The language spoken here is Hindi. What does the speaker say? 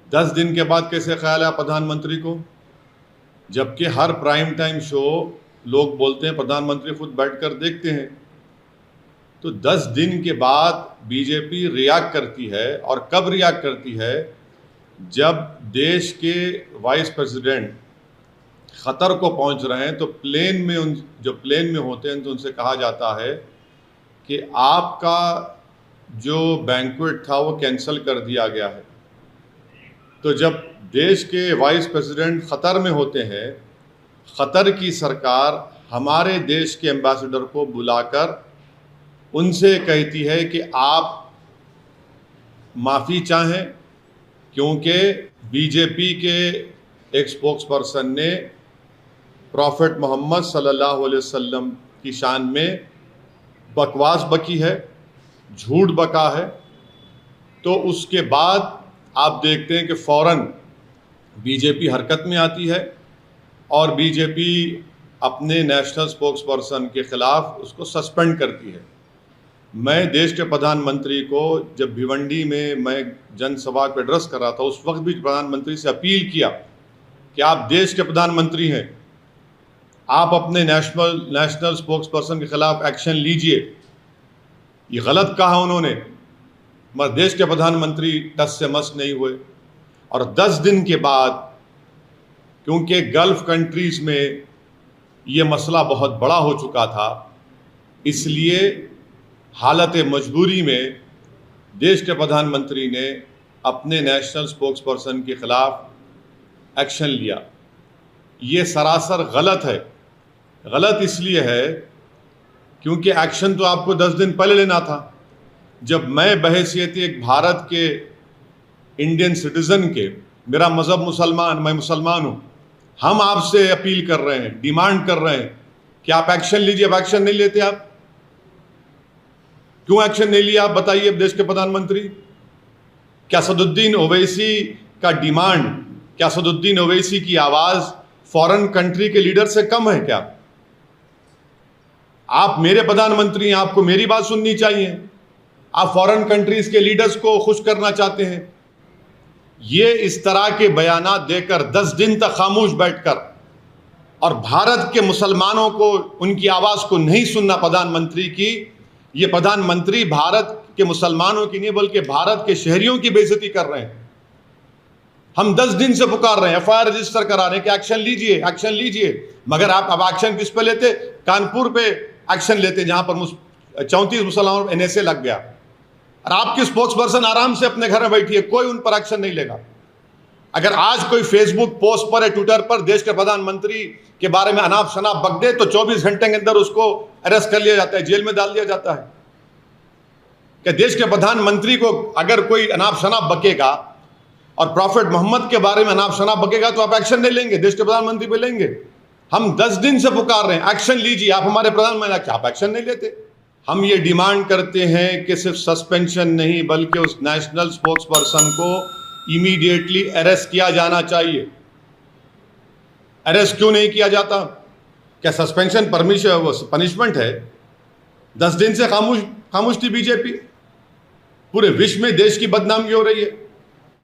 10 दिन के बाद कैसे ख्याल है प्रधानमंत्री को? जबकि हर प्राइम टाइम शो लोग बोलते हैं, प्रधानमंत्री खुद बैठकर देखते हैं। तो 10 दिन के बाद बीजेपी रिएक्ट करती है, और कब रिएक्ट करती है? जब देश के वाइस प्रेसिडेंट ख़तर को पहुंच रहे हैं, तो प्लेन में जो प्लेन में होते हैं तो उनसे कहा जाता है कि आपका जो बैंक्वेट था वो कैंसिल कर दिया गया है। तो जब देश के वाइस प्रेसिडेंट ख़तर में होते हैं, ख़तर की सरकार हमारे देश के एम्बेसडर को बुलाकर उनसे कहती है कि आप माफ़ी चाहें, क्योंकि बीजेपी के एक स्पोक्स पर्सन ने प्रॉफिट मोहम्मद सल्लल्लाहु अलैहि वसल्लम की शान में बकवास बकी है, झूठ बका है। तो उसके बाद आप देखते हैं कि फ़ौरन बीजेपी हरकत में आती है और बीजेपी अपने नेशनल स्पोक्स पर्सन के ख़िलाफ़ उसको सस्पेंड करती है। मैं देश के प्रधानमंत्री को जब भिवंडी में मैं जनसभा को एड्रेस कर रहा था, उस वक्त भी प्रधानमंत्री से अपील किया कि आप देश के प्रधानमंत्री हैं, आप अपने नेशनल स्पोक्स पर्सन के ख़िलाफ़ एक्शन लीजिए। ये गलत कहा उन्होंने, मगर देश के प्रधानमंत्री टस से मस नहीं हुए। और 10 दिन के बाद, क्योंकि गल्फ़ कंट्रीज़ में ये मसला बहुत बड़ा हो चुका था, इसलिए हालत मजबूरी में देश के प्रधानमंत्री ने अपने नेशनल स्पोक्स पर्सन के ख़िलाफ़ एक्शन लिया। ये सरासर गलत है। गलत इसलिए है क्योंकि एक्शन तो आपको 10 दिन पहले लेना था। जब मैं बहैसियत एक भारत के इंडियन सिटीज़न के, मेरा मज़हब मुसलमान, मैं मुसलमान हूँ, हम आपसे अपील कर रहे हैं, डिमांड कर रहे हैं कि आप एक्शन लीजिए। अब एक्शन नहीं लेते आप, क्यों एक्शन नहीं लिया आप बताइए? देश के प्रधानमंत्री, क्या असदुद्दीन ओवैसी का डिमांड, क्या असदुद्दीन ओवैसी की आवाज़ फॉरेन कंट्री के लीडर से कम है क्या? आप मेरे प्रधानमंत्री हैं, आपको मेरी बात सुननी चाहिए। आप फॉरेन कंट्रीज के लीडर्स को खुश करना चाहते हैं। ये इस तरह के बयानात देकर 10 दिन तक खामोश बैठकर और भारत के मुसलमानों को उनकी आवाज़ को नहीं सुनना प्रधानमंत्री की, ये प्रधानमंत्री भारत के मुसलमानों की नहीं बल्कि भारत के शहरियों की बेइज्जती कर रहे हैं। हम 10 दिन से पुकार रहे हैं, FIR रजिस्टर करा रहे हैं कि एक्शन लीजिए, एक्शन लीजिए, मगर आप अब एक्शन किस पे लेते? कानपुर पे एक्शन लेते जहां पर 34 मुसलमानों पर NSA लग गया, और आपकी स्पोक्स पर्सन आराम से अपने घर में बैठी है, कोई उन पर एक्शन नहीं लेगा। अगर आज कोई फेसबुक पोस्ट पर या ट्विटर पर देश के प्रधानमंत्री के बारे में अनाप शनाप बक दे तो 24 घंटे के अंदर उसको अरेस्ट कर लिया जाता है, जेल में डाल दिया जाता है। कि देश के प्रधानमंत्री को अगर कोई अनाप शनाप बकेगा और प्रॉफिट मोहम्मद के बारे में अनाप शनाप बकेगा तो आप एक्शन नहीं लेंगे, देश के प्रधानमंत्री पे लेंगे। हम 10 दिन से पुकार रहे हैं, एक्शन लीजिए, आप हमारे प्रधानमंत्री, आप एक्शन नहीं लेते। हम ये डिमांड करते हैं कि सिर्फ सस्पेंशन नहीं बल्कि उस नेशनल स्पोक्स पर्सन को इमीडिएटली अरेस्ट किया जाना चाहिए। अरेस्ट क्यों नहीं किया जाता? क्या सस्पेंशन पनिशमेंट है? 10 दिन से खामोश थी बीजेपी। पूरे विश्व में देश की बदनामी हो रही है।